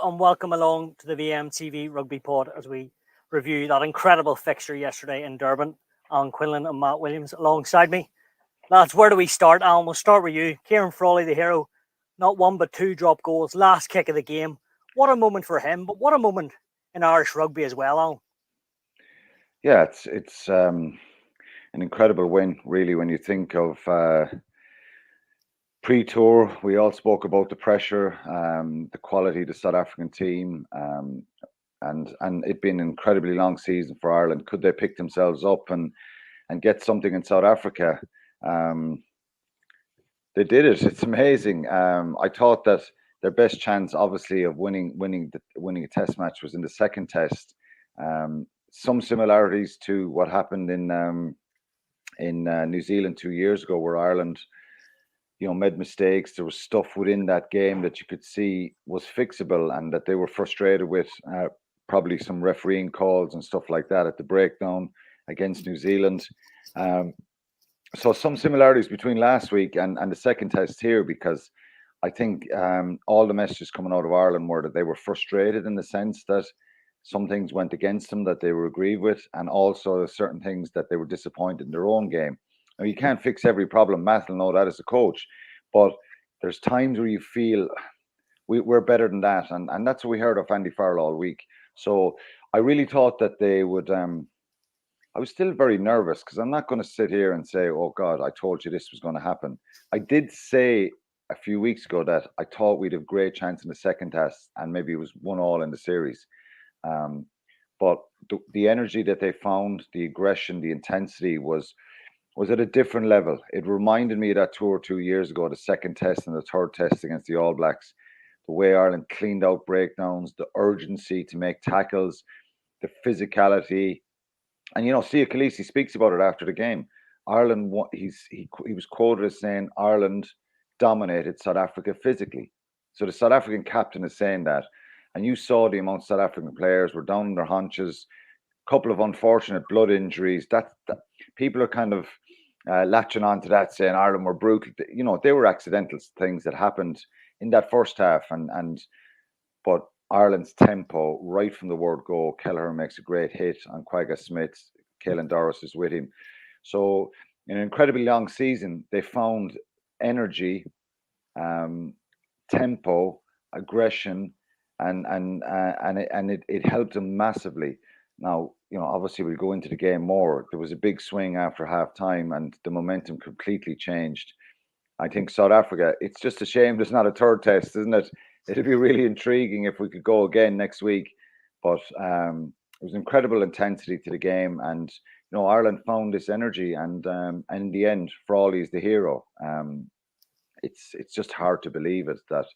and welcome along to the VMTV Rugby Pod as we review that incredible fixture yesterday in Durban. Alan Quinlan and Matt Williams alongside me. Lads, where do we start? Alan, we'll start with you. Ciaran Frawley, the hero, not one but two drop goals, last kick of the game. What a moment for him, but what a moment in Irish rugby as well, Alan. Yeah, it's an incredible win, really, when you think of pre-tour. We all spoke about the pressure, the quality of the South African team, and it been an incredibly long season for Ireland. Could they pick themselves up and get something in South Africa? They did it. It's amazing. I thought that their best chance, obviously, of winning a test match was in the second test. Some similarities to what happened in New Zealand 2 years ago, where Ireland, made mistakes. There was stuff within that game that you could see was fixable, and that they were frustrated with probably some refereeing calls and stuff like that at the breakdown against New Zealand. So some similarities between last week and the second test here, because I think all the messages coming out of Ireland were that they were frustrated in the sense that some things went against them that they were aggrieved with, and also certain things that they were disappointed in their own game. Now, you can't fix every problem. Matt will know that as a coach, but there's times where you feel we're better than that, and that's what we heard of Andy Farrell all week. So I really thought that they would. I was still very nervous because I'm not going to sit here and say, "Oh God, I told you this was going to happen." I did say a few weeks ago that I thought we'd have great chance in the second test, and maybe it was 1-1 in the series. But the energy that they found, the aggression, the intensity was at a different level. It reminded me of that tour 2 years ago, the second test and the third test against the All Blacks. The way Ireland cleaned out breakdowns, the urgency to make tackles, the physicality. And Sia Khaleesi speaks about it after the game. Ireland, he was quoted as saying Ireland dominated South Africa physically. So the South African captain is saying that. And you saw the amount of South African players were down on their haunches. A couple of unfortunate blood injuries. That people are kind of latching on to that, saying Ireland were brutal. They were accidental things that happened in that first half, but Ireland's tempo right from the word go. Kelleher makes a great hit on Quagga Smith. Caelan Doris is with him. So in an incredibly long season, they found energy, tempo, aggression, and it helped them massively. Now, obviously we'll go into the game more. There was a big swing after half time, and the momentum completely changed. I think South Africa, it's just a shame there's not a third test, isn't it? It'd be really intriguing if we could go again next week. But it was incredible intensity to the game, and Ireland found this energy, and in the end, Frawley is the hero. It's just hard to believe it, that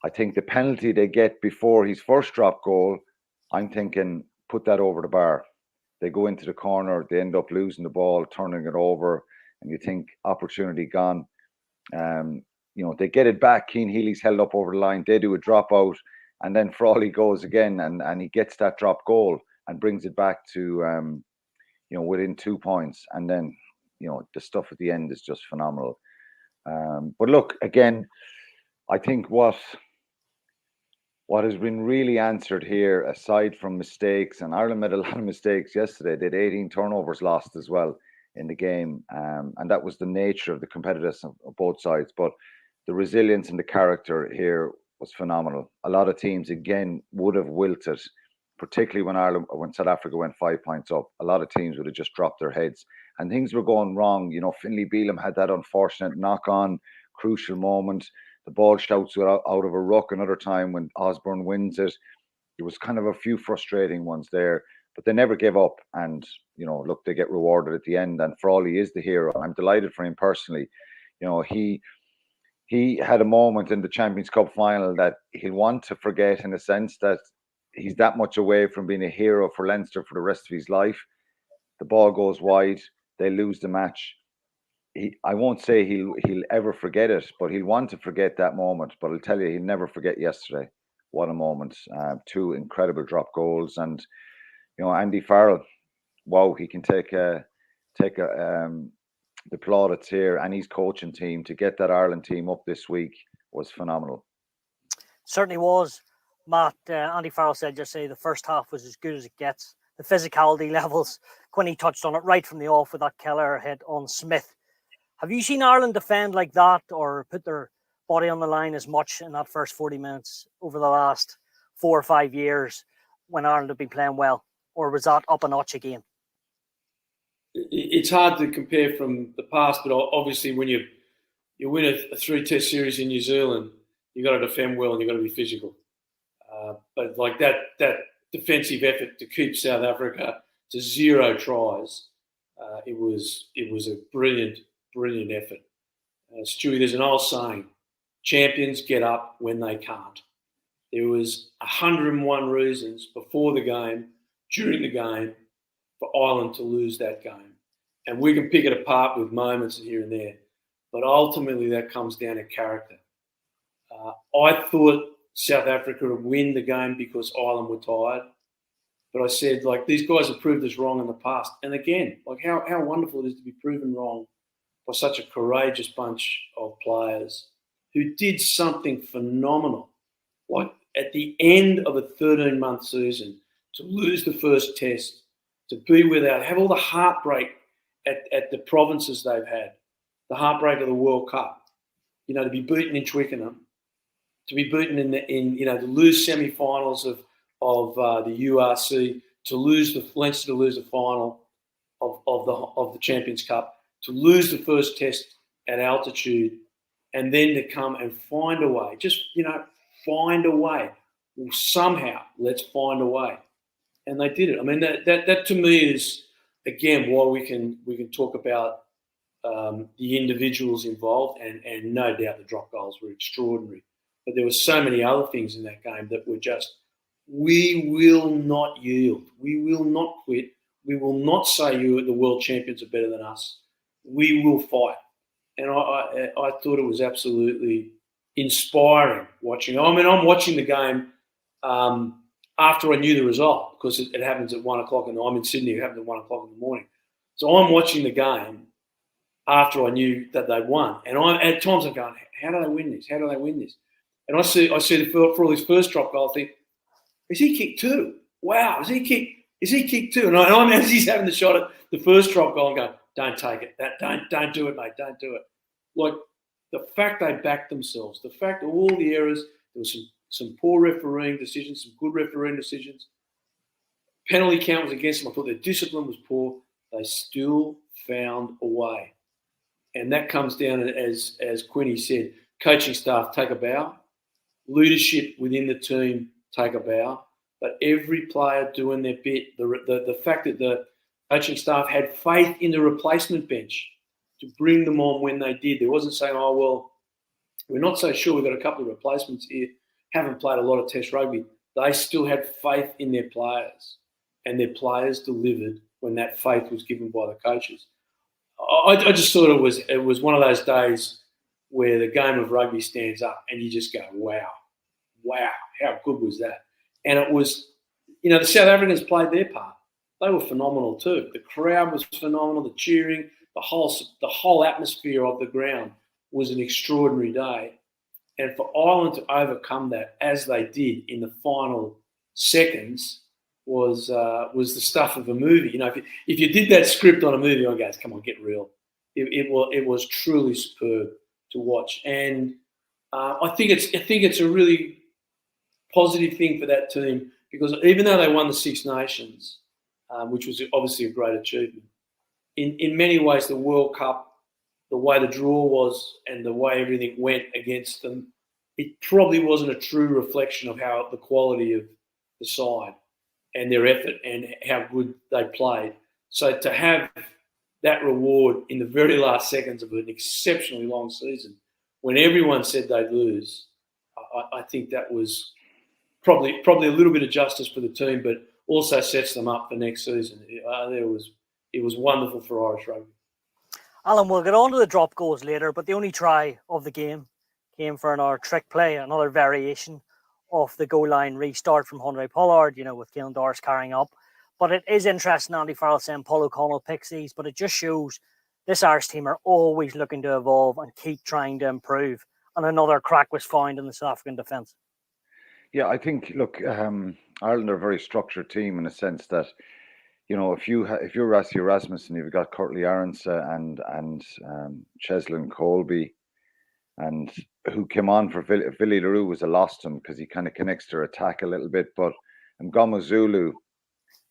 I think the penalty they get before his first drop goal, I'm thinking, put that over the bar. They go into the corner, they end up losing the ball, turning it over, and you think opportunity gone. They get it back. Cian Healy's held up over the line. They do a dropout, and then Frawley goes again, and he gets that drop goal and brings it back to within 2 points. And then the stuff at the end is just phenomenal. But look, again, I think what has been really answered here, aside from mistakes, and Ireland made a lot of mistakes yesterday. They had 18 turnovers lost as well in the game, and that was the nature of the competitiveness of both sides. But the resilience and the character here was phenomenal. A lot of teams, again, would have wilted, particularly when South Africa went 5 points up. A lot of teams would have just dropped their heads, and things were going wrong. Finlay Bealham had that unfortunate knock-on, crucial moment. The ball shouts out of a ruck another time when Osborne wins it. There was kind of a few frustrating ones there, but they never gave up. And, look, they get rewarded at the end. And Frawley is the hero. I'm delighted for him personally. He had a moment in the Champions Cup final that he'll want to forget, in a sense that he's that much away from being a hero for Leinster for the rest of his life. The ball goes wide. They lose the match. I won't say he'll ever forget it, but he'll want to forget that moment. But I'll tell you, he'll never forget yesterday. What a moment. 2 incredible drop goals. And, Andy Farrell, wow, he can take the plaudits here, and his coaching team to get that Ireland team up this week was phenomenal. Certainly was. Matt, Andy Farrell said yesterday the first half was as good as it gets. The physicality levels, Quinny touched on it right from the off with that Keller hit on Smith. Have you seen Ireland defend like that or put their body on the line as much in that first 40 minutes over the last 4 or 5 years when Ireland have been playing well? Or was that up a notch again? It's hard to compare from the past, but obviously when you win a 3-test series in New Zealand, you've got to defend well and you've got to be physical. But like that defensive effort to keep South Africa to 0 tries, it was a brilliant effort. Stewie, there's an old saying, champions get up when they can't. There was 101 reasons before the game, during the game, for Ireland to lose that game. And we can pick it apart with moments here and there, but ultimately that comes down to character. I thought South Africa would win the game because Ireland were tired. But I said, like, these guys have proved us wrong in the past. And again, like how wonderful it is to be proven wrong by such a courageous bunch of players who did something phenomenal. Like at the end of a 13-month season, to lose the first test, to be without, have all the heartbreak at the provinces they've had, the heartbreak of the World Cup, to be beaten in Twickenham, to be beaten to lose semi-finals of the URC, to lose the Leinster, to lose the final of the Champions Cup, to lose the first test at altitude, and then to come and find a way, find a way. Well, somehow, let's find a way. And they did it. I mean, that to me is, again, why we can talk about the individuals involved, and no doubt the drop goals were extraordinary. But there were so many other things in that game that were just, we will not yield. We will not quit. We will not say the world champions are better than us. We will fight. And I thought it was absolutely inspiring watching. I mean, I'm watching the game after I knew the result, because it happens at 1 o'clock, and I'm in Sydney. It happens at 1 o'clock in the morning. So I'm watching the game after I knew that they'd won. And at times I'm going, how do they win this? How do they win this? And I see the Frawley's first drop goal. I think, has he kicked 2? Wow, has he kicked 2? And I'm, as he's having the shot at the first drop goal, I'm going, don't take it. Don't do it, mate. Don't do it. Like, the fact they backed themselves, the fact all the errors, there was some poor refereeing decisions, some good refereeing decisions. Penalty count was against them. I thought their discipline was poor. They still found a way. And that comes down, as Quinny said, coaching staff take a bow, leadership within the team take a bow, but every player doing their bit. The fact that the coaching staff had faith in the replacement bench to bring them on when they did. They wasn't saying, oh, well, we're not so sure, we've got a couple of replacements here, haven't played a lot of test rugby. They still had faith in their players, and their players delivered when that faith was given by the coaches. I just thought it was one of those days where the game of rugby stands up and you just go, wow, how good was that? And it was, the South Africans played their part. They were phenomenal too. The crowd was phenomenal, the cheering, the whole atmosphere of the ground was an extraordinary day. And for Ireland to overcome that, as they did in the final seconds, was the stuff of a movie. If you did that script on a movie, I go, come on, get real. It was truly superb to watch, and I think it's a really positive thing for that team, because even though they won the Six Nations, which was obviously a great achievement, in many ways the World Cup, the way the draw was and the way everything went against them, it probably wasn't a true reflection of how the quality of the side and their effort and how good they played. So to have that reward in the very last seconds of an exceptionally long season, when everyone said they'd lose, I think that was probably a little bit of justice for the team, but also sets them up for next season. It was wonderful for Irish rugby. Alan, we'll get on to the drop goals later, but the only try of the game came for another trick play, another variation off the goal line restart from Andre Pollard, with Keelan Doris carrying up. But it is interesting, Andy Farrell saying Paul O'Connell picks these, but it just shows this Irish team are always looking to evolve and keep trying to improve. And another crack was found in the South African defence. Yeah, I think, look, Ireland are a very structured team in a sense that, if you're Rassie Erasmussen, you've got Curtly Aronsa and Cheslin Colby, and who came on for Billy LaRue was a loss to him because he kind of connects their attack a little bit. But Ngoma Zulu,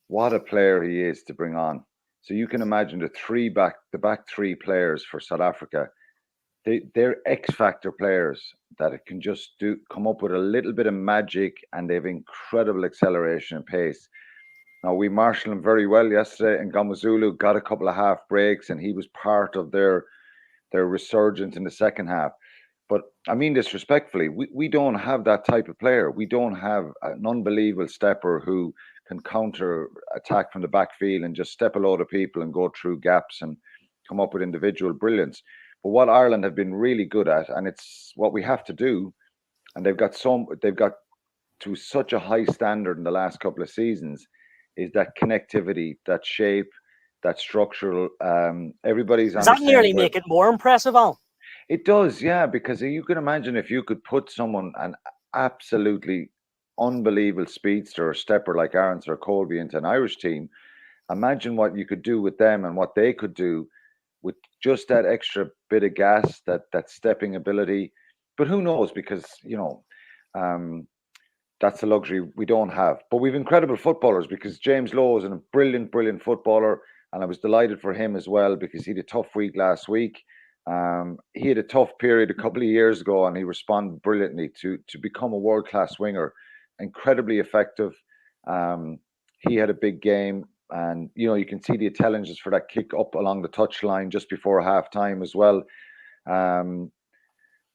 what a player he is to bring on. So you can imagine the back three players for South Africa. They're X factor players that it can just come up with a little bit of magic, and they have incredible acceleration and pace. Now, we marshaled him very well yesterday, and Gamazulu got a couple of half breaks, and he was part of their resurgence in the second half. But I mean this respectfully, we don't have that type of player. We don't have an unbelievable stepper who can counter attack from the backfield and just step a load of people and go through gaps and come up with individual brilliance. But what Ireland have been really good at, and it's what we have to do, and they've got to such a high standard in the last couple of seasons, is that connectivity, that shape, that structural. Everybody's Does that nearly make it more impressive, Al? It does, yeah, because you can imagine if you could put an absolutely unbelievable speedster or stepper like Aarons or Colby into an Irish team. Imagine what you could do with them and what they could do with just that extra bit of gas, that stepping ability. But who knows? Because that's a luxury we don't have. But we've incredible footballers, because James Lowe is a brilliant, brilliant footballer, and I was delighted for him as well because he had a tough week last week. He had a tough period a couple of years ago, and he responded brilliantly to become a world-class winger. Incredibly effective. He had a big game, and you can see the intelligence for that kick up along the touchline just before half-time as well.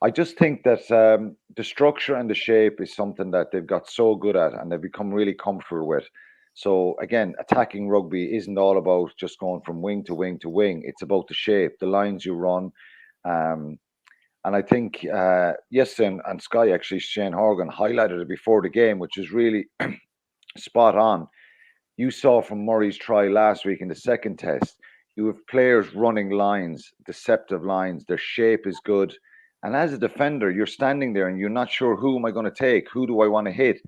I just think that the structure and the shape is something that they've got so good at, and they've become really comfortable with. So again, attacking rugby isn't all about just going from wing to wing to wing. It's about the shape, the lines you run. And I think yesterday and Sky, actually, Shane Horgan highlighted it before the game, which is really spot on. You saw from Murray's try last week in the second test, you have players running lines, deceptive lines. Their shape is good. And as a defender, you're standing there and you're not sure, who am I going to take? Who do I want to hit?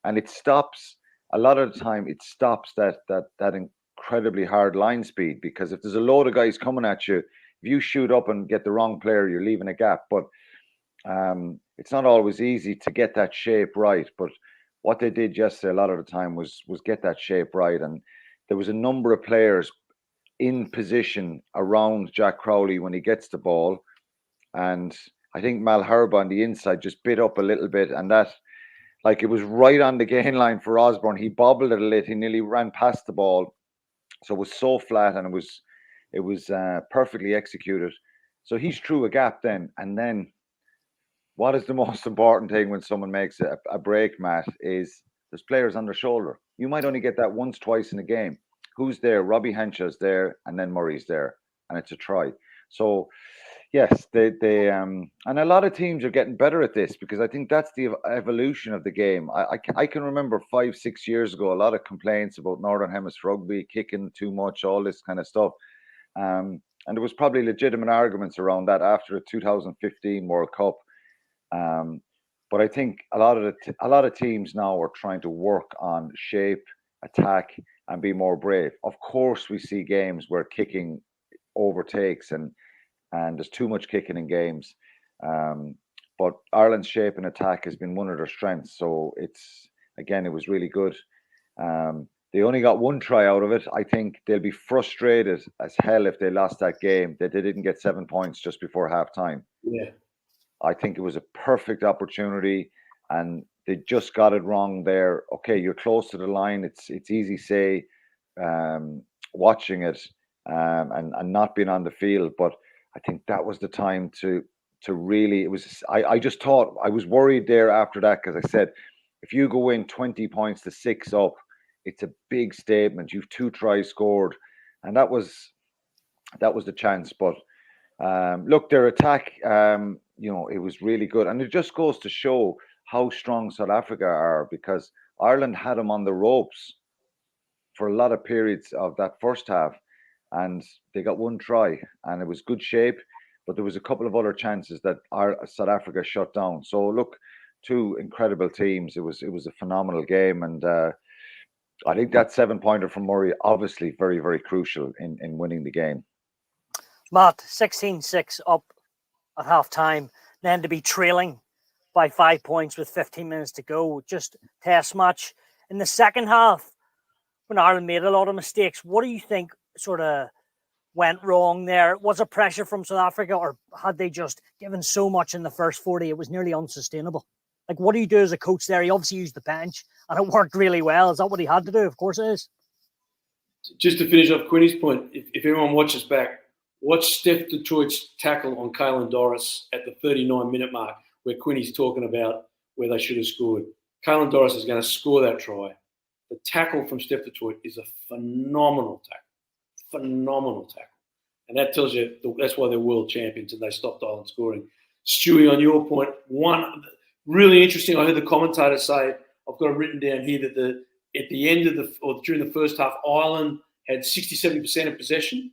And it stops. A lot of the time, it stops that incredibly hard line speed, because if there's a load of guys coming at you, if you shoot up and get the wrong player, you're leaving a gap. But it's not always easy to get that shape right. But what they did yesterday a lot of the time was get that shape right. And there was a number of players in position around Jack Crowley when he gets the ball. And I think Malherba on the inside just bit up a little bit, and that, like, it was right on the gain line for Osborne. He bobbled it a little. He nearly ran past the ball. So it was so flat, and it was perfectly executed. So he's through a gap then. And then what is the most important thing when someone makes a break, Matt, is there's players on their shoulder. You might only get that once, twice in a game. Who's there? Robbie Henshaw's there, and then Murray's there, and it's a try. So yes, they and a lot of teams are getting better at this, because I think that's the evolution of the game. I can remember 5-6 years ago, a lot of complaints about Northern Hemisphere rugby, kicking too much, all this kind of stuff. And there was probably legitimate arguments around that after the 2015 World Cup. But I think a lot of teams now are trying to work on shape, attack, and be more brave. Of course, we see games where kicking overtakes and there's too much kicking in games. But Ireland's shape and attack has been one of their strengths. So it was really good. They only got one try out of it. I think they'll be frustrated as hell if they lost that game, that they didn't get 7 points just before halftime. Yeah. I think it was a perfect opportunity, and they just got it wrong there. Okay, you're close to the line. It's easy to say, watching it and not being on the field, but I think that was the time to really. It was. I just thought, I was worried there after that, because I said, if you go in 20 points to 6 up, it's a big statement. You've 2 tries scored, and that was the chance. But look, their attack, it was really good, and it just goes to show how strong South Africa are, because Ireland had them on the ropes for a lot of periods of that first half, and they got 1 try, and it was good shape, but there was a couple of other chances that South Africa shut down. So look, two incredible teams. It was a phenomenal game, and I think that 7-pointer from Murray obviously very, very crucial in winning the game. Matt, 16-6 up at half time, then to be trailing by 5 points with 15 minutes to go, just test match. In the second half, when Ireland made a lot of mistakes, what do you think sort of went wrong there? Was it pressure from South Africa, or had they just given so much in the first 40 it was nearly unsustainable? Like, what do you do as a coach there? He obviously used the bench and it worked really well. Is that what he had to do? Of course it is. Just to finish off Quinny's point, if everyone watches back, watch Steph Detroit's tackle on Caelan Doris at the 39-minute mark, where Quinny's talking about where they should have scored. Caelan Doris is going to score that try. The tackle from Steph Detroit is a phenomenal tackle. And that tells you that's why they're world champions and they stopped Ireland scoring. Stewie, on your point, one really interesting, I heard the commentator say, I've got it written down here, that at the end of during the first half, Ireland had 67% of possession.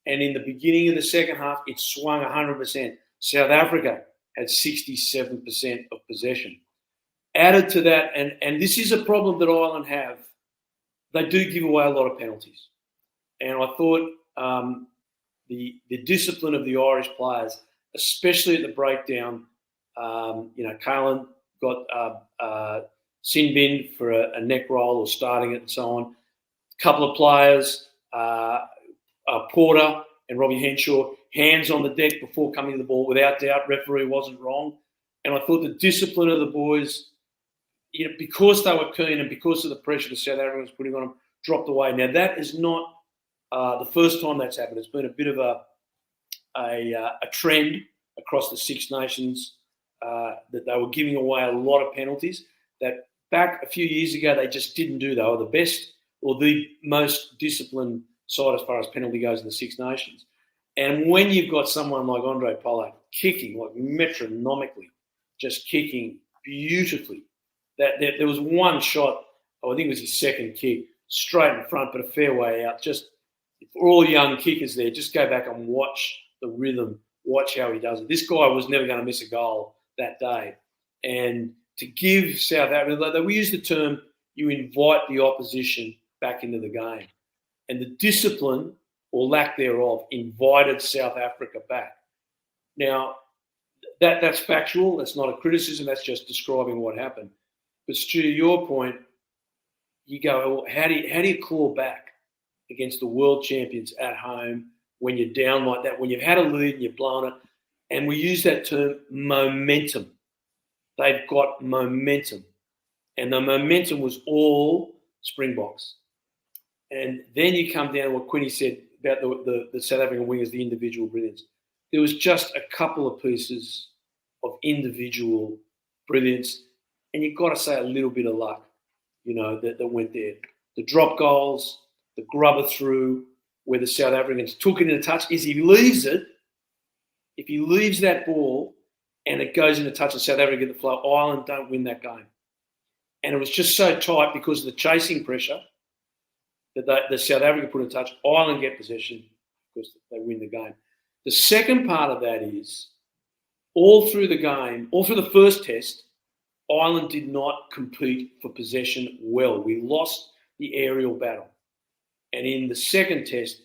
And in the beginning of the second half, it swung 100%. South Africa had 67% of possession. Added to that, and this is a problem that Ireland have, they do give away a lot of penalties. And I thought the discipline of the Irish players, especially at the breakdown, Caelan got sin binned for a neck roll or starting it and so on. A couple of players, Porter and Robbie Henshaw, hands on the deck before coming to the ball. Without doubt, referee wasn't wrong. And I thought the discipline of the boys, because they were keen and because of the pressure the South Africans was putting on them, dropped away. Now, that is not the first time that's happened. It's been a bit of a trend across the Six Nations that they were giving away a lot of penalties that back a few years ago they just didn't do. They were the best or the most disciplined side as far as penalty goes in the Six Nations. And when you've got someone like Andre Pollard kicking, like metronomically, just kicking beautifully, that there was one shot, I think it was his second kick, straight in front, but a fair way out. Just for all young kickers there, just go back and watch the rhythm, watch how he does it. This guy was never going to miss a goal that day. And to give South Africa, we use the term, you invite the opposition back into the game. And the discipline, or lack thereof, invited South Africa back. Now, that's factual. That's not a criticism. That's just describing what happened. But Stu, to your point, you go, well, how do you claw back against the world champions at home when you're down like that, when you've had a lead and you've blown it? And we use that term momentum. They've got momentum. And the momentum was all Springboks. And then you come down to what Quinny said about the South African wingers, the individual brilliance. There was just a couple of pieces of individual brilliance. And you've got to say a little bit of luck, that went there. The drop goals, the grubber through, where the South Africans took it in a touch. If he leaves that ball and it goes in a touch and South Africa get the flow, Ireland don't win that game. And it was just so tight because of the chasing pressure that the South Africa put in touch. Ireland get possession because they win the game. The second part of that is all through the game, all through the first test, Ireland did not compete for possession well. We lost the aerial battle. And in the second test,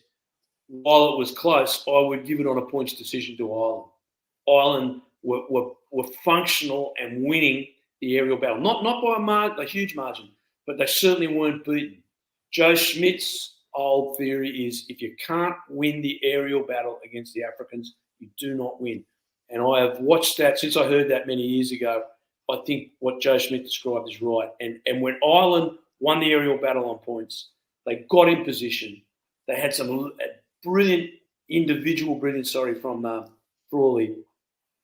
while it was close, I would give it on a points decision to Ireland. Ireland were functional and winning the aerial battle. Not by a huge margin, but they certainly weren't beaten. Joe Schmidt's old theory is if you can't win the aerial battle against the Africans, you do not win. And I have watched that since I heard that many years ago. I think what Joe Schmidt described is right. And when Ireland won the aerial battle on points, they got in position. They had some brilliant individual brilliance, from Frawley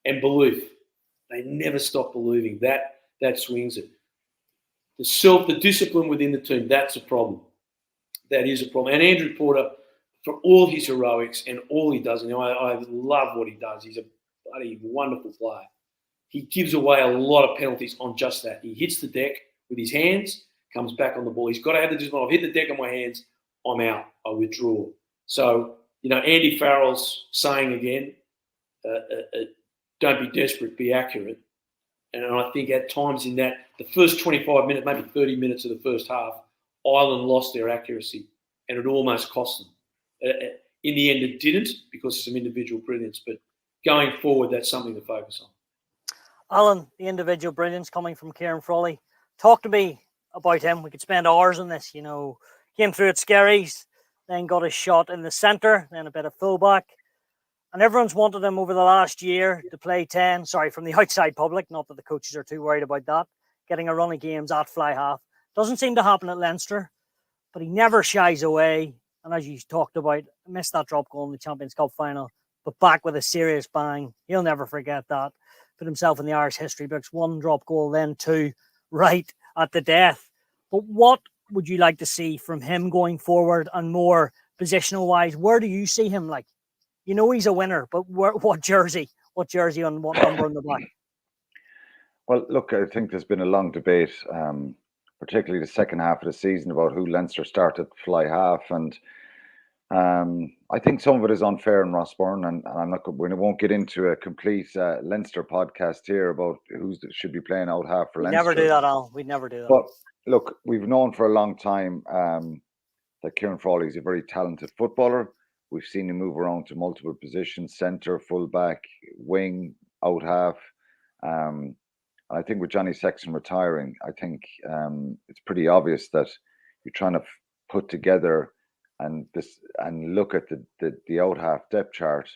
and belief. They never stopped believing. That swings it. The discipline within the team, that's a problem. That is a problem. And Andrew Porter, for all his heroics and all he does, and I love what he does. He's a bloody wonderful player. He gives away a lot of penalties on just that. He hits the deck with his hands, comes back on the ball. He's got to have the discipline. I've hit the deck on my hands. I'm out. I withdraw. So, Andy Farrell's saying again, don't be desperate, be accurate. And I think at times in that, the first 25 minutes, maybe 30 minutes of the first half, Ireland lost their accuracy and it almost cost them. In the end, it didn't because of some individual brilliance. But going forward, that's something to focus on. Alan, the individual brilliance coming from Ciaran Frawley. Talk to me about him. We could spend hours on this. Came through at Skerries, then got a shot in the centre, then a bit of fullback. And everyone's wanted him over the last year to play 10, from the outside public, not that the coaches are too worried about that, getting a run of games at fly half. Doesn't seem to happen at Leinster, but he never shies away. And as you talked about, missed that drop goal in the Champions Cup final, but back with a serious bang. He'll never forget that. Put himself in the Irish history books, 1 drop goal, then 2, right at the death. But what would you like to see from him going forward and more positional-wise? Where do you see him like? He's a winner, but what jersey? What jersey on what number on the back? Well, look, I think there's been a long debate, particularly the second half of the season, about who Leinster started fly half. And I think some of it is unfair in Ross Byrne. And we won't get into a complete Leinster podcast here about who should be playing out half for Leinster. Never do that, Al. We'd never do that. But look, we've known for a long time that Ciaran Frawley is a very talented footballer. We've seen him move around to multiple positions: centre, fullback, wing, out half. I think with Johnny Sexton retiring, I think it's pretty obvious that you're trying to put together and look at the out half depth chart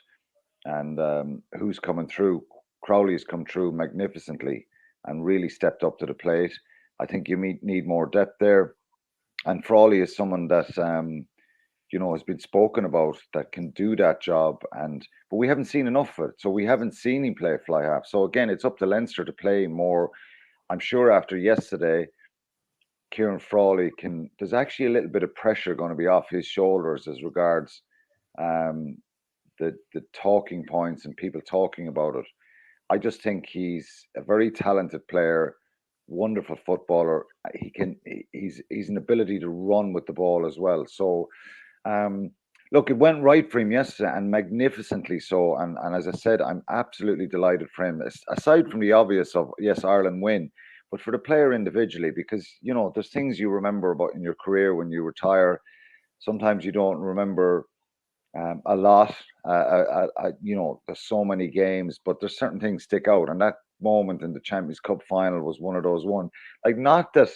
and who's coming through. Crowley has come through magnificently and really stepped up to the plate. I think you need more depth there, and Frawley is someone that has been spoken about that can do that job, but we haven't seen enough of it. So we haven't seen him play fly half. So again, it's up to Leinster to play more. I'm sure after yesterday, Ciaran Frawley there's actually a little bit of pressure going to be off his shoulders as regards the talking points and people talking about it. I just think he's a very talented player, wonderful footballer. He's an ability to run with the ball as well. So look, it went right for him yesterday, and magnificently so. And as I said, I'm absolutely delighted for him. Aside from the obvious of, yes, Ireland win, but for the player individually, because, there's things you remember about in your career when you retire. Sometimes you don't remember a lot. There's so many games, but there's certain things stick out. And that moment in the Champions Cup final was one of those ones. Like, not that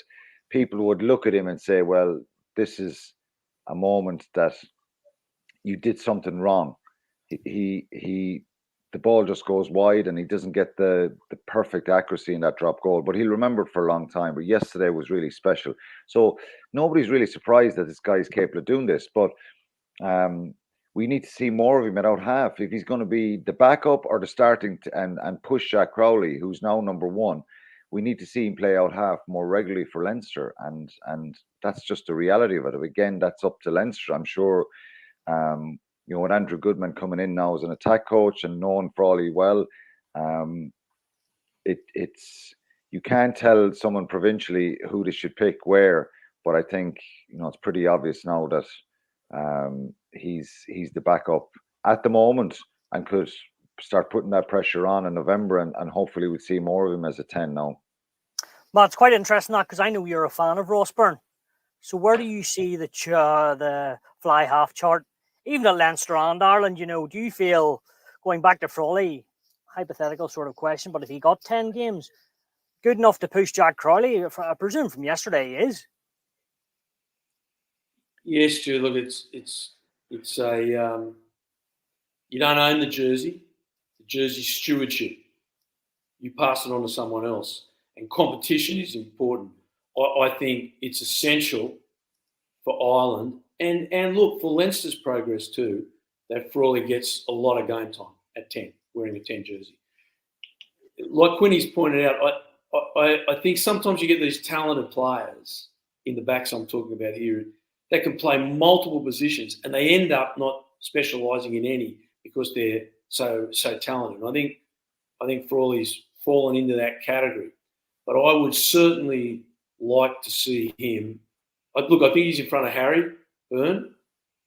people would look at him and say, well, this is a moment that you did something wrong. The ball just goes wide and he doesn't get the perfect accuracy in that drop goal, but he'll remember it for a long time. But yesterday was really special. So nobody's really surprised that this guy is capable of doing this, but we need to see more of him at out half. If he's going to be the backup or the starting and push Jack Crowley, who's now number 1, we need to see him play out half more regularly for Leinster, and that's just the reality of it. Again, that's up to Leinster. I'm sure, with Andrew Goodman coming in now as an attack coach and knowing Frawley well, it's you can't tell someone provincially who they should pick where, but I think it's pretty obvious now that he's the backup at the moment and could start putting that pressure on in November, and hopefully we'll see more of him as a 10 now. Matt, it's quite interesting that, because I know you're a fan of Ross Byrne. So where do you see the fly half chart, even at Leinster and Ireland? Do you feel, going back to Frawley, hypothetical sort of question, but if he got 10 games, good enough to push Jack Crowley? I presume from yesterday he is. Yes, Stu. Look, it's a you don't own the jersey. The jersey's stewardship. You pass it on to someone else. And competition is important. I think it's essential for Ireland and look, for Leinster's progress too, that Frawley gets a lot of game time at 10, wearing a 10 jersey. Like Quinny's pointed out, I think sometimes you get these talented players in the backs I'm talking about here that can play multiple positions and they end up not specialising in any because they're so talented. And I think Frawley's fallen into that category. But I would certainly like to see him. I think he's in front of Harry Byrne,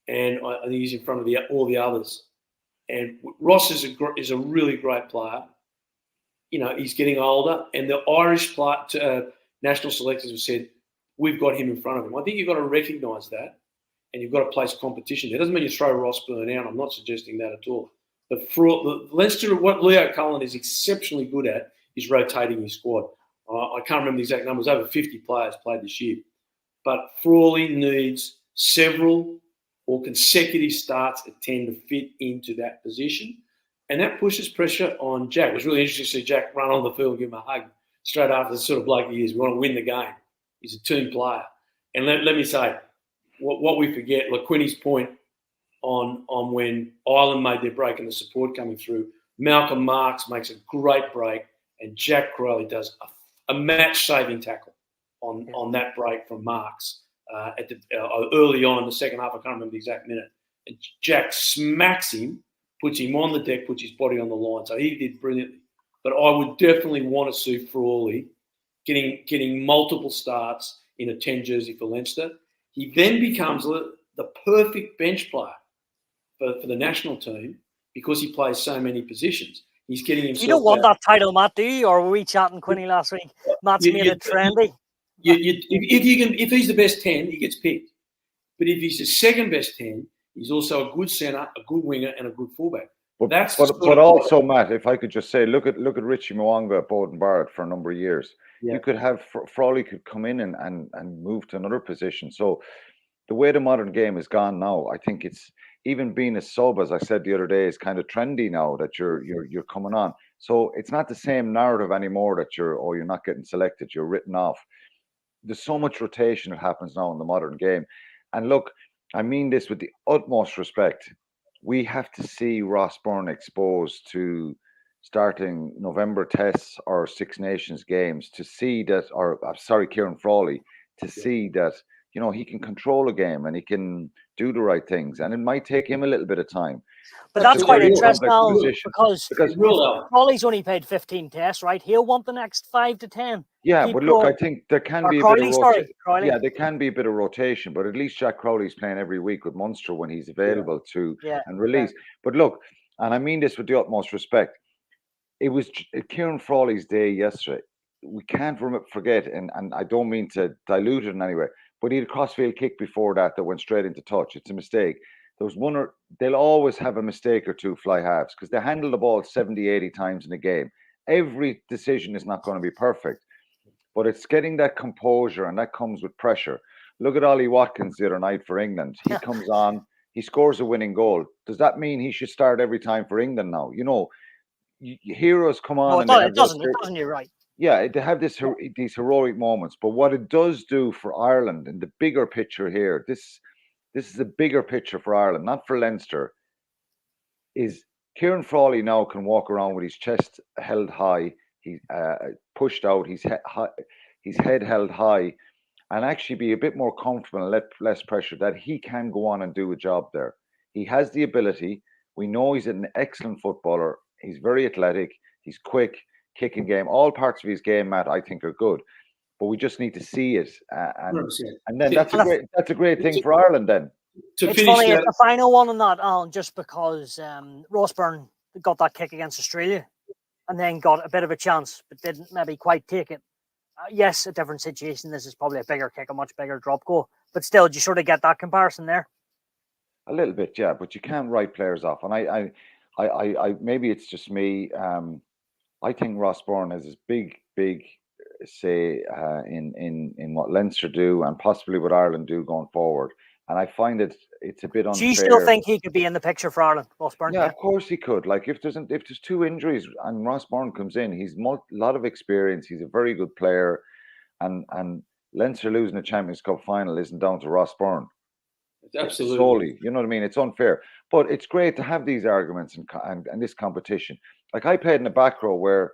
and I think he's in front of all the others. And Ross is a really great player. he's getting older, and the Irish national selectors have said, we've got him in front of him. I think you've got to recognise that, and you've got to place competition there. It doesn't mean you throw Ross Byrne out. I'm not suggesting that at all. But for Leinster, what Leo Cullen is exceptionally good at is rotating his squad. I can't remember the exact numbers. Over 50 players played this year. But Frawley needs several or consecutive starts at 10 to fit into that position. And that pushes pressure on Jack. It was really interesting to see Jack run on the field and give him a hug straight after the sort of bloke he is. We want to win the game. He's a team player. And let me say, what we forget, like Quinny's point on when Ireland made their break and the support coming through, Malcolm Marks makes a great break and Jack Crowley does a match-saving tackle on that break from Marks early on in the second half. I can't remember the exact minute. And Jack smacks him, puts him on the deck, puts his body on the line. So he did brilliantly. But I would definitely want to see Frawley getting multiple starts in a 10 jersey for Leinster. He then becomes the perfect bench player for the national team because he plays so many positions. He's getting himself. You don't want that title, Matt, do you? Or were we chatting Quinny last week? Matt's made it trendy. If he's the best 10, he gets picked. But if he's the second best 10, he's also a good centre, a good winger, and a good fullback. But also, Matt, if I could just say, look at Richie Mwanga at Bowden Barrett for a number of years. Yeah. You could have Frawley could come in and move to another position. So the way the modern game is gone now, I think it's even being a sub, as I said the other day, is kind of trendy now that you're coming on. So it's not the same narrative anymore that you're not getting selected, you're written off. There's so much rotation that happens now in the modern game. And look, I mean this with the utmost respect. We have to see Ross Byrne exposed to starting November tests or Six Nations games to see that, Ciaran Frawley, to see that, he can control a game and he can do the right things. And it might take him a little bit of time. But that's quite interesting now because Frawley's only played 15 tests, right? He'll want the next 5 to 10. Yeah, but look, I think there can be a bit of rotation. Yeah, there can be a bit of rotation, but at least Jack Crowley's playing every week with Munster when he's available and release. Yeah. But look, and I mean this with the utmost respect, it was Ciaran Frawley's day yesterday. We can't forget, and I don't mean to dilute it in any way, but he had a crossfield kick before that went straight into touch. It's a mistake. There was they'll always have a mistake or two, fly halves, because they handle the ball 70, 80 times in a game. Every decision is not going to be perfect, but it's getting that composure, and that comes with pressure. Look at Ollie Watkins the other night for England. He comes on, he scores a winning goal. Does that mean he should start every time for England now? Heroes come on. No, it doesn't. You're right. Yeah, they have these heroic moments. But what it does do for Ireland in the bigger picture here, this is a bigger picture for Ireland, not for Leinster, is Ciaran Frawley now can walk around with his chest held high, he's pushed out, his head held high, and actually be a bit more comfortable and less pressure that he can go on and do a job there. He has the ability. We know he's an excellent footballer. He's very athletic. He's quick, kicking game. All parts of his game, Matt, I think are good. But we just need to see it, and then that's a great thing for Ireland. Then it's funny, it's the final one on that, Alan, just because Ross Byrne got that kick against Australia, and then got a bit of a chance, but didn't maybe quite take it. Yes, a different situation. This is probably a bigger kick, a much bigger drop goal, but still, do you sort of get that comparison there? A little bit, yeah, but you can't write players off, and I maybe it's just me. I think Ross Byrne has this big say in what Leinster do and possibly what Ireland do going forward, and I find it's a bit unfair. Do you still think he could be in the picture for Ireland, Ross Byrne? Yeah, of course he could. Like if there's 2 injuries and Ross Byrne comes in, he's a lot of experience. He's a very good player, and Leinster losing a Champions Cup final isn't down to Ross Byrne. Absolutely. Solely, you know what I mean? It's unfair, but it's great to have these arguments and this competition. Like I played in the back row where,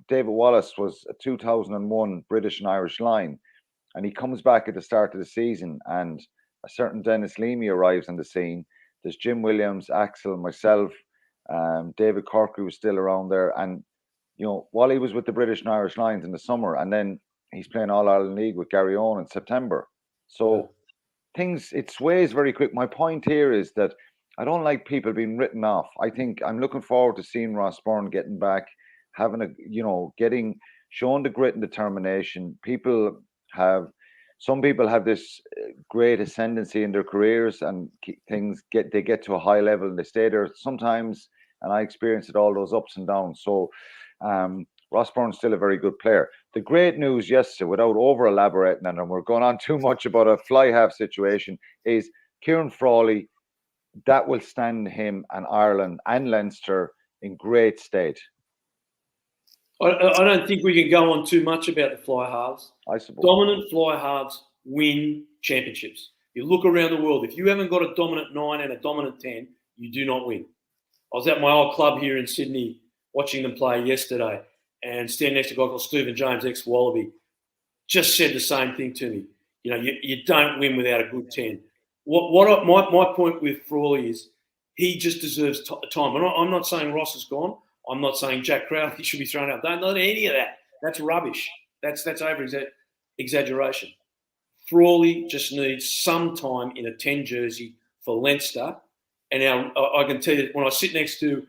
David Wallace was a 2001 British and Irish line, and he comes back at the start of the season, and a certain Dennis Leamy arrives on the scene. There's Jim Williams, Axel, myself, David Corkery was still around there, and Wally was with the British and Irish lines in the summer, and then he's playing All Ireland League with Gary Owen in September. So it sways very quick. My point here is that I don't like people being written off. I think I'm looking forward to seeing Ross Byrne getting back, showing the grit and determination. Some people have this great ascendancy in their careers, and they get to a high level and they stay there sometimes. And I experienced all those ups and downs. So Ross Byrne's still a very good player. The great news yesterday, without over elaborating, and we're going on too much about a fly half situation, is Ciaran Frawley. That will stand him and Ireland and Leinster in great state. I don't think we can go on too much about the fly halves. I suppose dominant fly halves win championships. You look around the world, if you haven't got a dominant 9 and a dominant 10, you do not win. I was at my old club here in Sydney watching them play yesterday, and standing next to a guy called Stephen James, ex-Wallaby, just said the same thing to me. You don't win without a good 10. My point with Frawley is he just deserves time. I'm not saying Ross is gone. I'm not saying Jack Crowley should be thrown out. Don't let any of that. That's rubbish. That's over exaggeration. Frawley just needs some time in a 10 jersey for Leinster. And now I can tell you, when I sit next to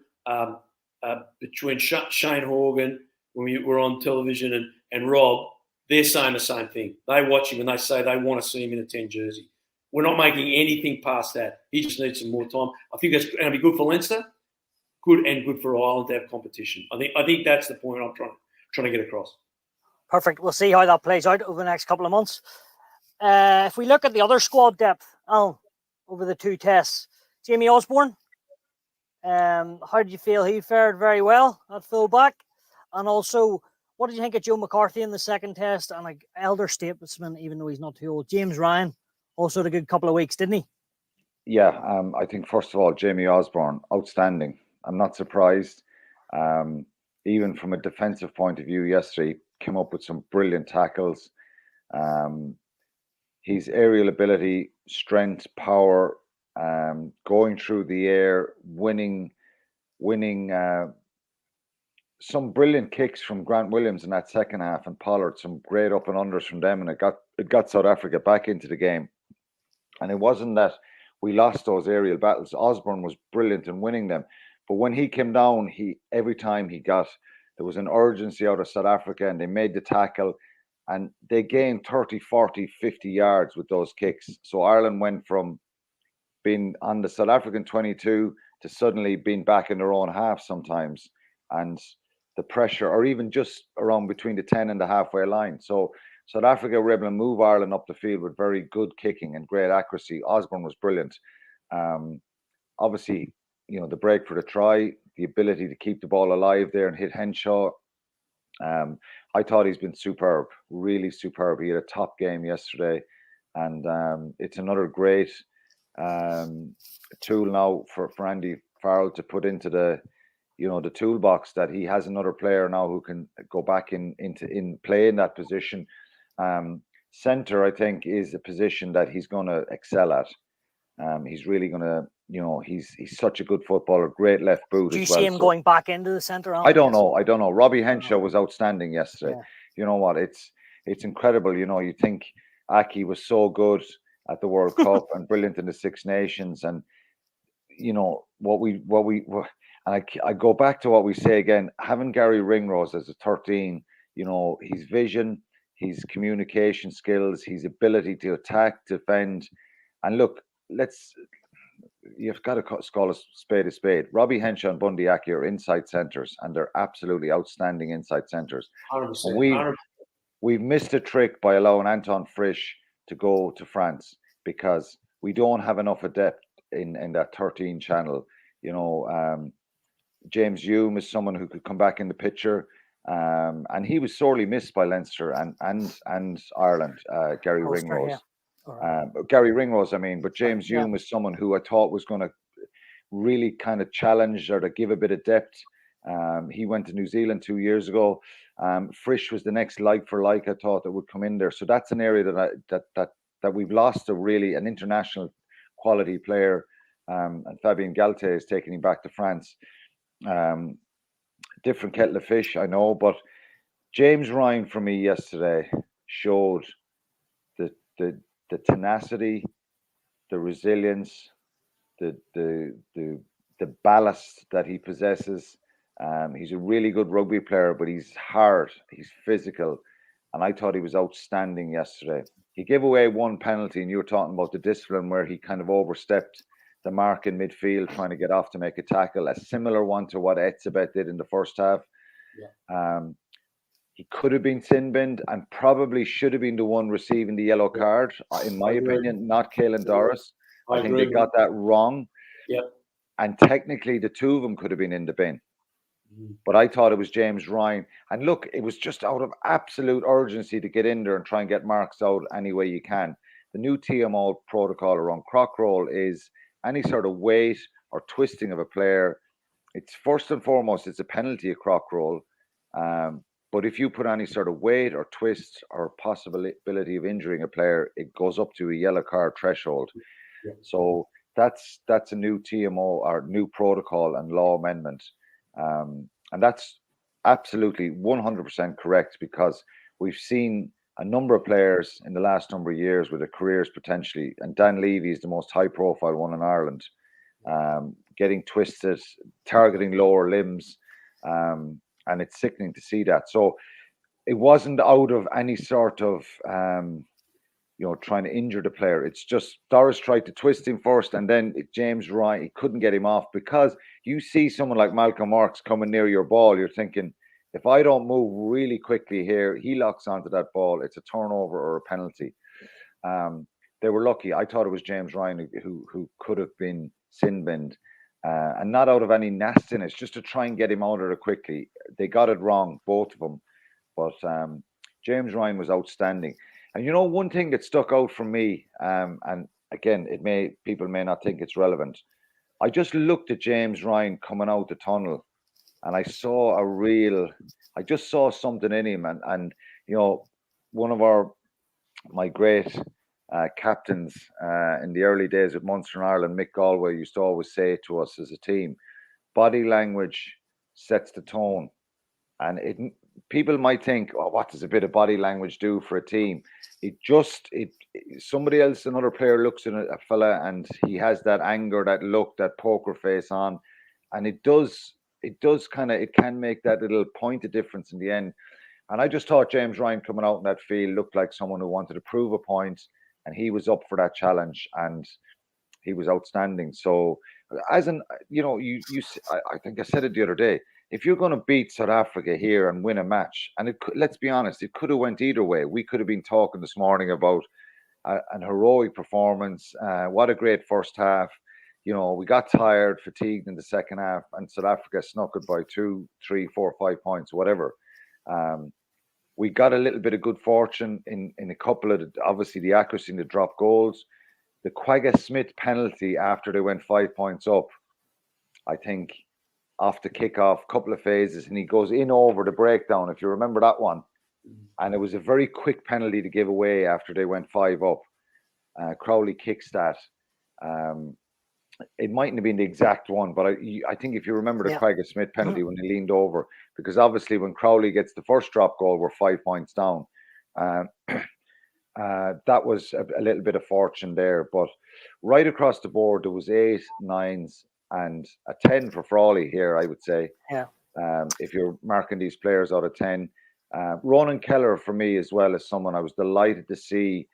between Shane Horgan, when we were on television, and Rob, they're saying the same thing. They watch him and they say they want to see him in a 10 jersey. We're not making anything past that. He just needs some more time. I think that's going to be good for Leinster, good for Ireland to have competition. I think that's the point I'm trying to get across. Perfect. We'll see how that plays out over the next couple of months. If we look at the other squad depth, Alan, over the 2 tests, Jamie Osborne, how did you feel he fared? Very well at fullback? And also, what did you think of Joe McCarthy in the second test? And an elder statesman, even though he's not too old, James Ryan, also had a good couple of weeks, didn't he? Yeah, I think first of all, Jamie Osborne, outstanding. I'm not surprised. Even from a defensive point of view, yesterday came up with some brilliant tackles. His aerial ability, strength, power, going through the air, winning some brilliant kicks from Grant Williams in that second half, and Pollard, some great up and unders from them, and it got South Africa back into the game. And it wasn't that we lost those aerial battles. Osborne was brilliant in winning them. But when he came down, every time there was an urgency out of South Africa, and they made the tackle, and they gained 30, 40, 50 yards with those kicks. So Ireland went from being on the South African 22 to suddenly being back in their own half sometimes. And the pressure, or even just around between the 10 and the halfway line. So South Africa were able to move Ireland up the field with very good kicking and great accuracy. Osborne was brilliant. Obviously, the break for the try, the ability to keep the ball alive there and hit Henshaw. I thought he's been superb, really superb. He had a top game yesterday, and it's another great tool now for Andy Farrell to put into the toolbox, that he has another player now who can go back in play in that position. Centre, I think, is a position that he's going to excel at. He's really going to, he's such a good footballer, great left boot. Do you see him going back into the centre? I don't know. Robbie Henshaw was outstanding yesterday. Yeah. You know what? It's incredible. You think Aki was so good at the World Cup and brilliant in the Six Nations, and I go back to what we say again. Having Gary Ringrose as a 13, his vision, his communication skills, his ability to attack, defend, and look, you've got to call a spade. Robbie Henshaw and Bundy Aki are inside centres, and they're absolutely outstanding inside centres. 100%. We've missed a trick by allowing Anton Frisch to go to France, because we don't have enough of depth in that 13 channel. James Hume is someone who could come back in the picture, and he was sorely missed by Leinster and Ireland. Gary Ringrose. Yeah. Gary Ringrose, but James Hume is someone who I thought was going to really kind of challenge or to give a bit of depth. He went to New Zealand 2 years ago. Frisch was the next like for like I thought that would come in there. So that's an area that we've lost an international quality player, and Fabien Galtier is taking him back to France. Different kettle of fish, I know, but James Ryan for me yesterday showed the tenacity, the resilience, the ballast that he possesses. He's a really good rugby player, but he's hard, he's physical, and I thought he was outstanding yesterday. He gave away one penalty, and you were talking about the discipline where he kind of overstepped the mark in midfield, trying to get off to make a tackle, a similar one to what Etzebeth did in the first half. Yeah. He could have been sin-binned and probably should have been the one receiving the yellow card, in my opinion, not Caelan Doris. I think they got that wrong. Yep. And technically, the two of them could have been in the bin. But I thought it was James Ryan. And look, it was just out of absolute urgency to get in there and try and get marks out any way you can. The new TMO protocol around croc roll is any sort of weight or twisting of a player. It's first and foremost, it's a penalty, a croc roll. But if you put any sort of weight or twist or possibility of injuring a player, it goes up to a yellow card threshold. Yeah. So that's a new TMO or new protocol and law amendment. And that's absolutely 100% correct, because we've seen a number of players in the last number of years with their careers potentially, and Dan Levy is the most high profile one in Ireland, getting twisted, targeting lower limbs, and it's sickening to see that. So it wasn't out of any sort of trying to injure the player. It's just Doris tried to twist him first, and then James Ryan, he couldn't get him off, because you see someone like Malcolm Marks coming near your ball, you're thinking, if I don't move really quickly here, he locks onto that ball, it's a turnover or a penalty. They were lucky. I thought it was James Ryan who could have been sin-binned, and not out of any nastiness, just to try and get him out of it quickly. They got it wrong, both of them. But James Ryan was outstanding. And one thing that stuck out for me, and again, people may not think it's relevant. I just looked at James Ryan coming out the tunnel, and I just saw something in him. And one of my great captains in the early days of Munster and Ireland, Mick Galway, used to always say to us as a team, body language sets the tone. And people might think, oh, what does a bit of body language do for a team? Somebody else, another player looks at a fella and he has that anger, that look, that poker face on, and it can make that little point of difference in the end. And I just thought James Ryan coming out in that field looked like someone who wanted to prove a point, and he was up for that challenge, and he was outstanding. So, I think I said it the other day, if you're going to beat South Africa here and win a match, and let's be honest, it could have went either way. We could have been talking this morning about an heroic performance. What a great first half. We got tired, fatigued in the second half, and South Africa snuck it by 2, 3, 4, 5 points, whatever. We got a little bit of good fortune in a couple of, obviously, the accuracy in the drop goals. The Quagga Smith penalty after they went 5 points up, I think, off the kickoff, couple of phases, and he goes in over the breakdown, if you remember that one. And it was a very quick penalty to give away after they went 5 up. Crowley kicks that. It mightn't have been the exact one, but I think if you remember the Quagga Smith penalty when he leaned over, because obviously when Crowley gets the first drop goal, we're 5 points down. That was a little bit of fortune there, but right across the board, there was 8, 9s, and a 10 for Frawley here, I would say. Yeah. If you're marking these players out of 10. Ronan Keller, for me, as well, as someone I was delighted to see,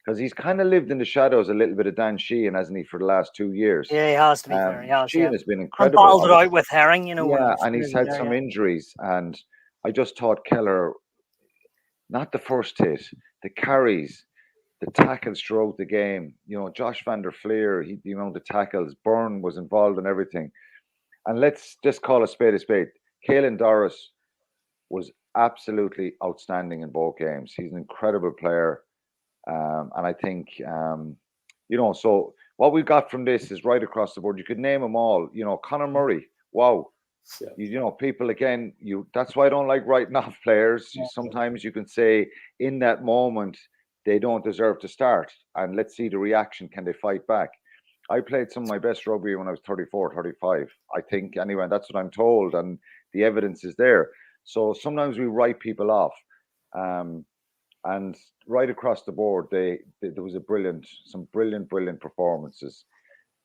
because he's kind of lived in the shadows a little bit of Dan Sheehan, hasn't he, for the last 2 years? Yeah, he has, to be fair. Sheehan has been incredible. And balled it out with Herring, Yeah, and he's had some injuries, and I just thought Keller, not the first hit, the carries, the tackles throughout the game. Josh van der Fleer, the tackles, Byrne was involved in everything. And let's just call a spade a spade. Caelan Doris was absolutely outstanding in both games. He's an incredible player. And I think, so what we got from this is right across the board. You could name them all. Conor Murray, wow. Yeah. People, again, that's why I don't like writing off players. Yeah. Sometimes you can say in that moment, they don't deserve to start. And let's see the reaction. Can they fight back? I played some of my best rugby when I was 34, 35. I think, anyway, that's what I'm told. And the evidence is there. So sometimes we write people off. And right across the board, there was some brilliant performances.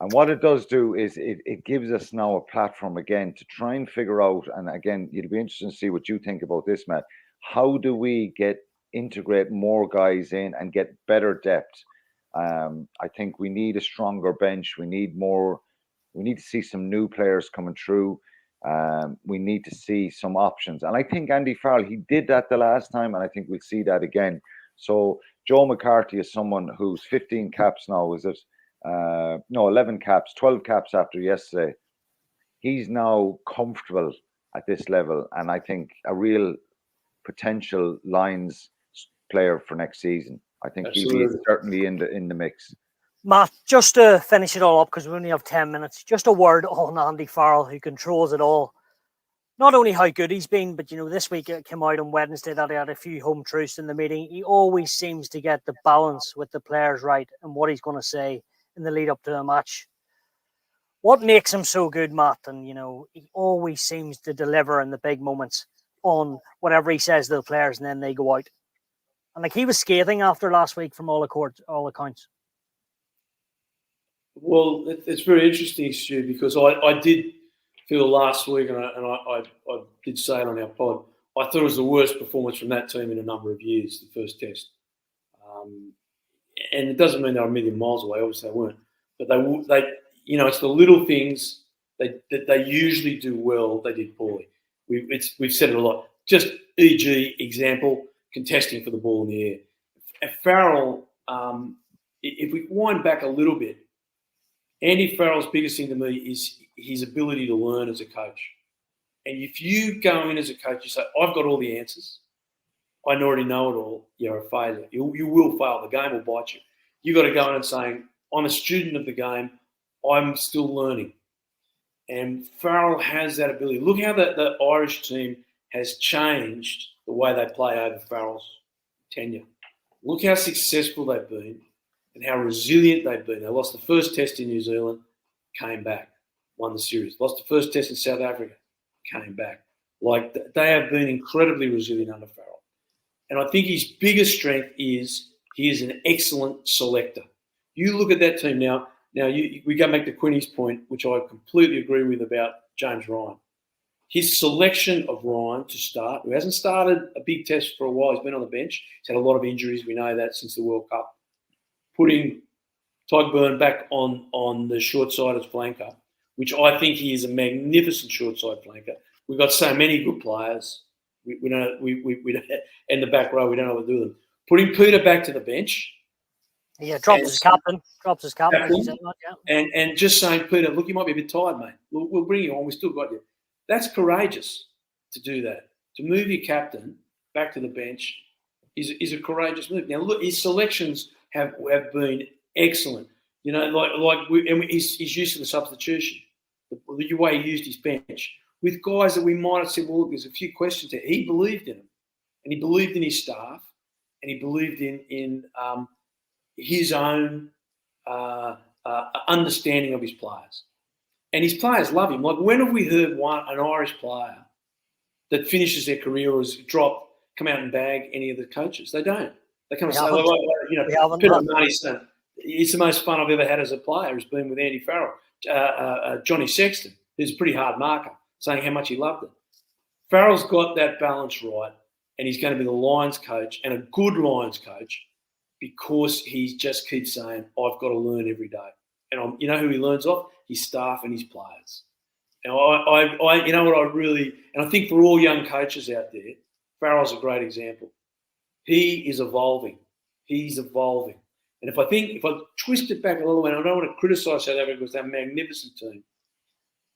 And what it does do is it gives us now a platform again to try and figure out, and again, it'll be interesting to see what you think about this, Matt. How do we integrate more guys in and get better depth? I think we need a stronger bench. We need to see some new players coming through. We need to see some options. And I think Andy Farrell, he did that the last time, and I think we'll see that again. So Joe McCarthy is someone who's 15 caps now, is it? 11 caps, 12 caps after yesterday. He's now comfortable at this level, and I think a real potential Lions player for next season. I think Absolutely. he'll be certainly in the mix. Matt, just to finish it all up, because we only have 10 minutes, just a word on Andy Farrell, who controls it all. Not only how good he's been, but, this week it came out on Wednesday that he had a few home truths in the meeting. He always seems to get the balance with the players right and what he's going to say in the lead up to a match. What makes him so good, Matt? And, he always seems to deliver in the big moments on whatever he says to the players, and then they go out. And he was scathing after last week from all accounts. Well, it's very interesting, Stu, because I did feel last week, and I did say it on our pod, I thought it was the worst performance from that team in a number of years, the first test. And it doesn't mean they're a million miles away, obviously they weren't. But they it's the little things that they usually do well, they did poorly. We've said it a lot. Just e.g. example, contesting for the ball in the air. At Farrell, if we wind back a little bit, Andy Farrell's biggest thing to me is his ability to learn as a coach. And if you go in as a coach, you say, I've got all the answers, I already know it all, you're a failure. You will fail. The game will bite you. You've got to go in and say, I'm a student of the game, I'm still learning. And Farrell has that ability. Look how the Irish team has changed the way they play over Farrell's tenure. Look how successful they've been and how resilient they've been. They lost the first test in New Zealand, came back, won the series. Lost the first test in South Africa, came back. They have been incredibly resilient under Farrell. And I think his biggest strength is he is an excellent selector. You look at that team now. We go back to Quinny's point, which I completely agree with about James Ryan. His selection of Ryan to start, who hasn't started a big test for a while, he's been on the bench. He's had a lot of injuries. We know that since the World Cup. Putting Togburn back on the short side as flanker, which I think he is a magnificent short side flanker. We've got so many good players. We don't in the back row. We don't know what to do with them. Putting Peter back to the bench. Yeah, drops his captain. And just saying, Peter, look, you might be a bit tired, mate. We'll bring you on. We still got you. That's courageous to do that. To move your captain back to the bench is a courageous move. Now, look, his selections have been excellent. He's used to the substitution, the way he used his bench. With guys that we might have said, well, look, there's a few questions there. He believed in them, and he believed in his staff, and he believed in his own understanding of his players. And his players love him. Like, when have we heard an Irish player that finishes their career or has come out and bag any of the coaches? They don't. They come and say, Peter Marty's son, it's the most fun I've ever had as a player has been with Andy Farrell. Johnny Sexton, who's a pretty hard marker, saying how much he loved it. Farrell's got that balance right, and he's going to be the Lions coach and a good Lions coach because he just keeps saying, I've got to learn every day. And you know who he learns off? His staff and his players. And I think for all young coaches out there, Farrell's a great example. He is evolving. He's evolving. And if I twist it back a little bit, I don't want to criticise South Africa because they're a magnificent team.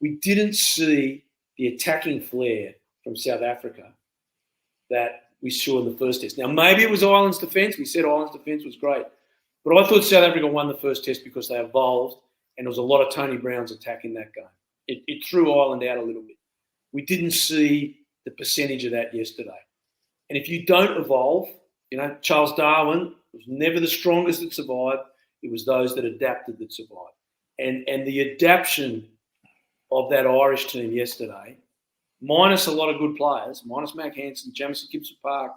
We didn't see the attacking flair from South Africa that we saw in the first test. Now, maybe it was Ireland's defence. We said Ireland's defence was great. But I thought South Africa won the first test because they evolved and there was a lot of Tony Brown's attack in that game. It threw Ireland out a little bit. We didn't see the percentage of that yesterday. And if you don't evolve, Charles Darwin was never the strongest that survived. It was those that adapted that survived. And the adaptation of that Irish team yesterday, minus a lot of good players, minus Mac Hansen, Jamison Gibson Park,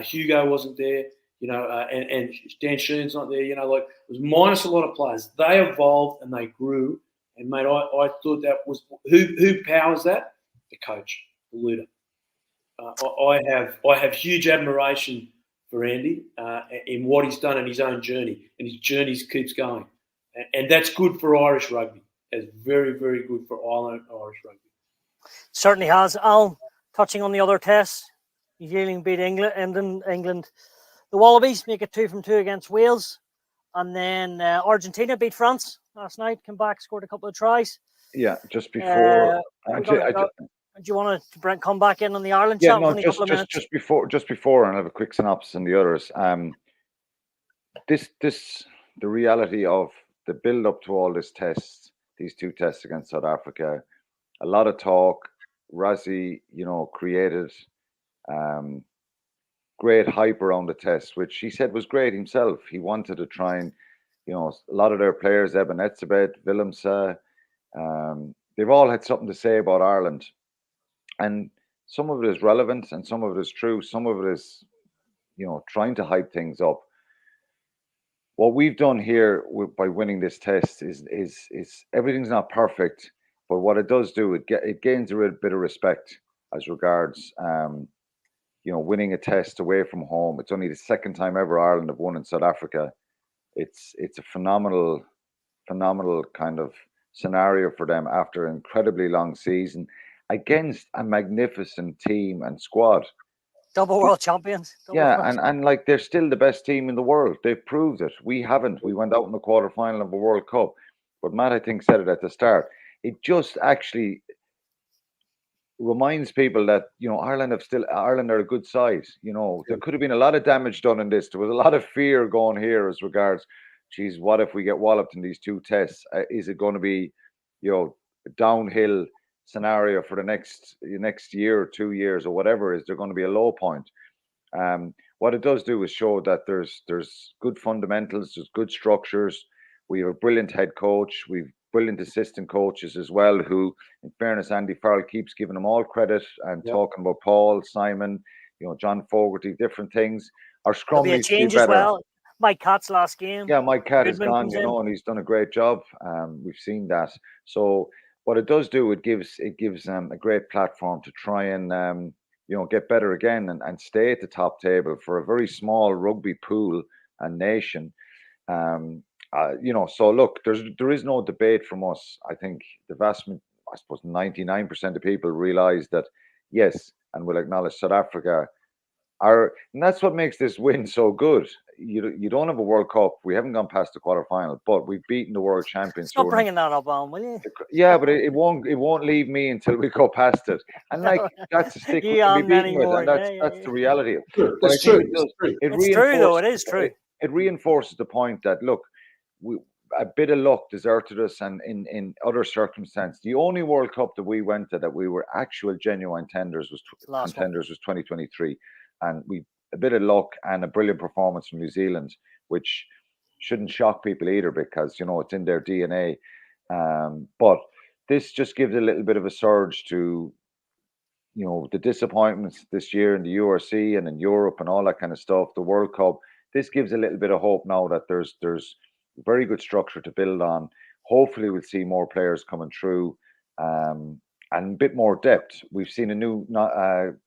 Hugo wasn't there. and Dan Sheehan's not there. Like it was minus a lot of players. They evolved and they grew. And mate, I thought that was who powers that? The coach, the leader. I have huge admiration for Andy in what he's done in his own journey, and his journey keeps going, and that's good for Irish rugby. It's very, very good for Irish rugby. Certainly has. Alan, touching on the other tests, New Zealand beat England. The Wallabies make it 2-2 against Wales, and then Argentina beat France last night. Came back, scored a couple of tries. Yeah, just before. Do you want to come back in on the Ireland chat? Yeah, no, just before, and I have a quick synopsis on the others. The reality of the build up to all these two tests against South Africa, a lot of talk. Rassie, created great hype around the test, which he said was great himself. He wanted to try and, a lot of their players, Eben Etzebeth, Williams, they've all had something to say about Ireland. And some of it is relevant and some of it is true. Some of it is, trying to hype things up. What we've done here by winning this test is everything's not perfect, but what it does do, it gains a bit of respect as regards, winning a test away from home. It's only the second time ever Ireland have won in South Africa. It's a phenomenal kind of scenario for them after an incredibly long season against a magnificent team and squad. Double world champions. And like they're still the best team in the world. They've proved it. We haven't. We went out in the quarterfinal of a World Cup. But Matt, I think, said it at the start. It just actually reminds people that, Ireland are a good side. There could have been a lot of damage done in this. There was a lot of fear going here as regards, geez, what if we get walloped in these two tests? Is it going to be, a downhill scenario for the next year or 2 years or whatever? Is there going to be a low point? What it does do is show that there's good fundamentals, there's good structures. We have a brilliant head coach. We've brilliant assistant coaches as well, who, in fairness, Andy Farrell keeps giving them all credit and talking about Paul, Simon, John Fogarty, different things. Our scrum needs to be better. As well. Mike Catt's last game. Yeah, Mike Catt is gone, and he's done a great job. We've seen that. So what it does do, it gives a great platform to try and get better again and stay at the top table for a very small rugby pool and nation. So look, there is no debate from us. I think the vast, 99% of people realize that, yes, and will acknowledge South Africa and that's what makes this win so good. You don't have a World Cup. We haven't gone past the quarterfinal, but we've beaten the world champions. Stop bringing that up, on, will you? Yeah, but it won't leave me until we go past it. And that's a stick we can be beaten with, and that's the reality. It's true. It's true, though. It is true. It reinforces the point that, look, a bit of luck deserted us, and in other circumstances, the only World Cup that we went to that we were actual genuine contenders was 2023, and a bit of luck and a brilliant performance from New Zealand, which shouldn't shock people either because it's in their DNA. But this just gives a little bit of a surge to the disappointments this year in the URC and in Europe and all that kind of stuff. The World Cup. This gives a little bit of hope now that there's very good structure to build on. Hopefully we'll see more players coming through and a bit more depth. We've seen a new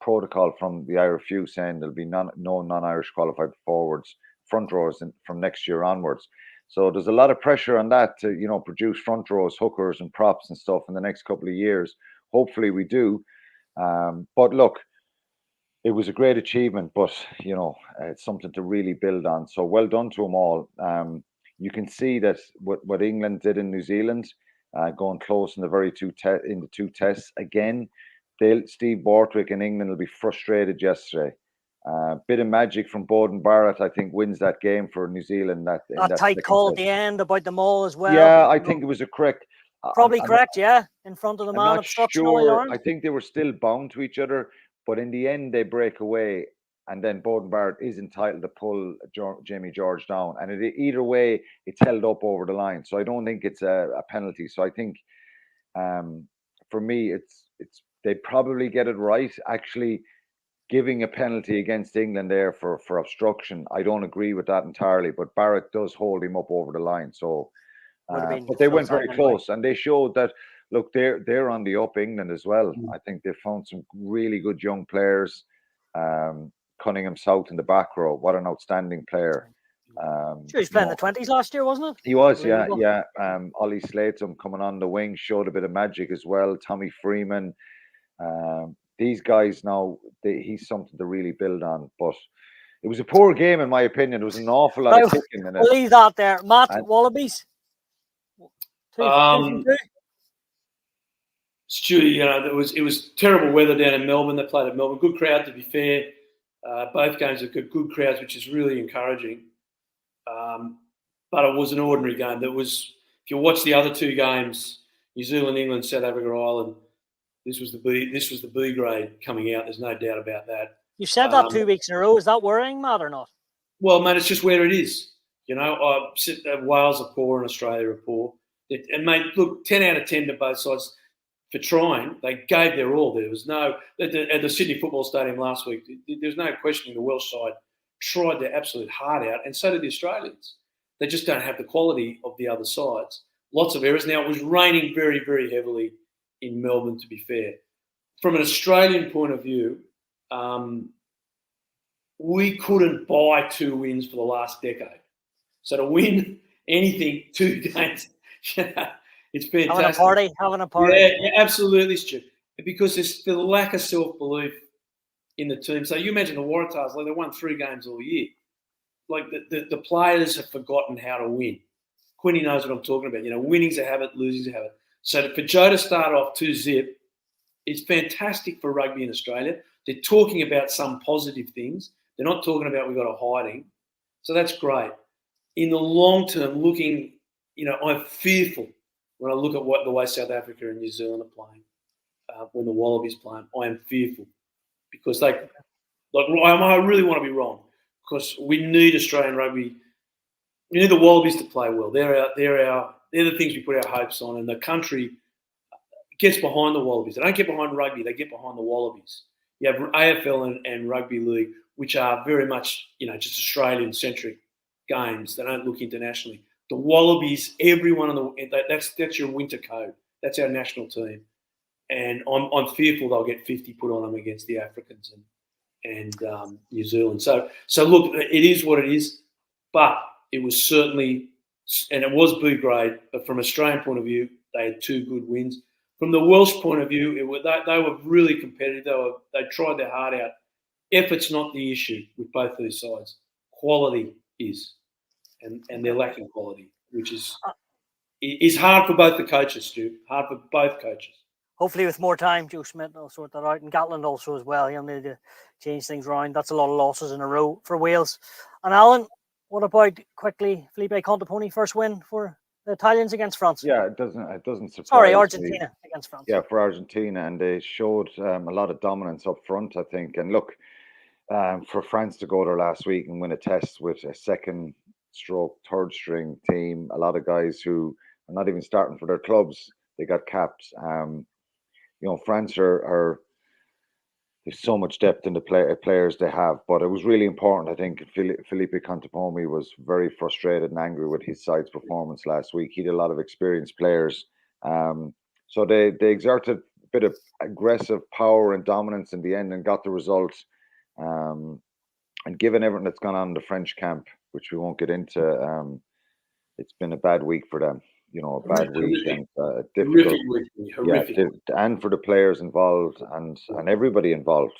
protocol from the IRFU saying there'll be no non-Irish qualified forwards, front rows from next year onwards. So there's a lot of pressure on that to, produce front rows, hookers and props and stuff in the next couple of years. Hopefully we do. But look, it was a great achievement, but, it's something to really build on. So well done to them all. You can see that what England did in New Zealand, going close in the two tests again. Steve Borthwick in England will be frustrated yesterday. Bit of magic from Bowden Barrett, I think, wins that game for New Zealand. That tight call at the end about the maul as well. Yeah, I think it was a correct. Probably correct, yeah, in front of the man obstruction. Sure. I think they were still bound to each other, but in the end they break away. And then Bowden Barrett is entitled to pull Jamie George down. And either way, it's held up over the line. So I don't think it's a penalty. So I think, for me, it's they probably get it right. Actually, giving a penalty against England there for obstruction. I don't agree with that entirely, but Barrett does hold him up over the line. So, but they went very close, and they showed that. Look, they're on the up, England as well. I think they found some really good young players. Cunningham South in the back row. What an outstanding player. Sure, he was playing the 20s last year, wasn't it? He was, yeah. Ollie Slatum coming on the wing showed a bit of magic as well. Tommy Freeman. These guys now, he's something to really build on. But it was a poor game, in my opinion. There was an awful lot of kicking in it. We'll leave that there. Matt, Wallabies. Stu, it was terrible weather down in Melbourne. They played at Melbourne. Good crowd, to be fair. Both games have got good crowds, which is really encouraging. But it was an ordinary game. If you watch the other two games, New Zealand, England, South Africa, Ireland, this was the B grade coming out. There's no doubt about that. You said that 2 weeks in a row. Is that worrying, Matt, or not? Well, mate, it's just where it is. Wales are poor and Australia are poor. And mate, look, 10 out of 10 to both sides for trying. They gave their all. There was no at the Sydney Football Stadium last week. There's no questioning the Welsh side tried their absolute heart out, and so did the Australians. They just don't have the quality of the other sides. Lots of errors. Now, it was raining very, very heavily in Melbourne, to be fair. From an Australian point of view, we couldn't buy 2 wins for the last decade. So to win anything, 2 games, it's fantastic. Having a party. Yeah, absolutely, Stu. Because there's the lack of self-belief in the team. So you imagine the Waratahs, like they won 3 games all year. Like the players have forgotten how to win. Quinny knows what I'm talking about. Winning's a habit, losing's a habit. So for Joe to start off 2-0, it's fantastic for rugby in Australia. They're talking about some positive things. They're not talking about we've got a hiding. So that's great. In the long term, looking, I'm fearful when I look at the way South Africa and New Zealand are playing. When the Wallabies playing, I am fearful because I really want to be wrong because we need Australian rugby. We need the Wallabies to play well. They're the things we put our hopes on, and the country gets behind the Wallabies. They don't get behind rugby; they get behind the Wallabies. You have AFL and Rugby League, which are very much just Australian-centric games. They don't look internationally. The Wallabies, everyone that's your winter code. That's our national team. And I'm fearful they'll get 50 put on them against the Africans and New Zealand. So look, it is what it is, but it was certainly, and it was B grade, but from Australian point of view, they had 2 good wins. From the Welsh point of view, they were really competitive. They tried their heart out. Effort's not the issue with both these sides. Quality is, and they're lacking quality, which is hard for both the coaches, Stu. Hard for both coaches. Hopefully with more time, Joe Schmidt will sort that out. And Gatland also as well. He'll need to change things around. That's a lot of losses in a row for Wales. And Alan, what about quickly Felipe Contaponi first win for the Italians against France? Yeah, it doesn't surprise Sorry, Argentina me. Against France. Yeah, for Argentina, and they showed a lot of dominance up front, I think. And look, for France to go there last week and win a test with a second stroke, third string team, a lot of guys who are not even starting for their clubs, they got capped. France are there's so much depth in the players they have, but it was really important. I think Felipe Contaponi was very frustrated and angry with his side's performance last week. He had a lot of experienced players, so they exerted a bit of aggressive power and dominance in the end and got the results. And given everything that's gone on in the French camp, which we won't get into, it's been a bad week for them. A bad week and difficult. Horrific. And for the players involved and everybody involved.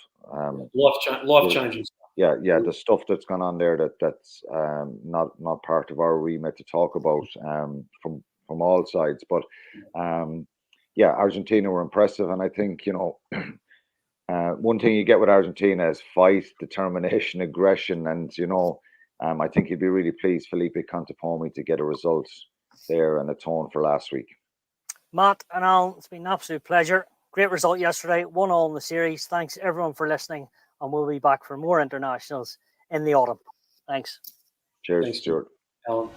Life changing. Yeah. The stuff that's gone on there that's not part of our remit to talk about from all sides. But Argentina were impressive, and I think one thing you get with Argentina is fight, determination, aggression, and I think you'd be really pleased Felipe Contaponi to get a result there and atone for last week. Matt and Alan, it's been an absolute pleasure. Great result yesterday, 1-1 in the series. Thanks everyone for listening, and we'll be back for more internationals in the autumn. Thanks. Cheers, Stuart. Alan.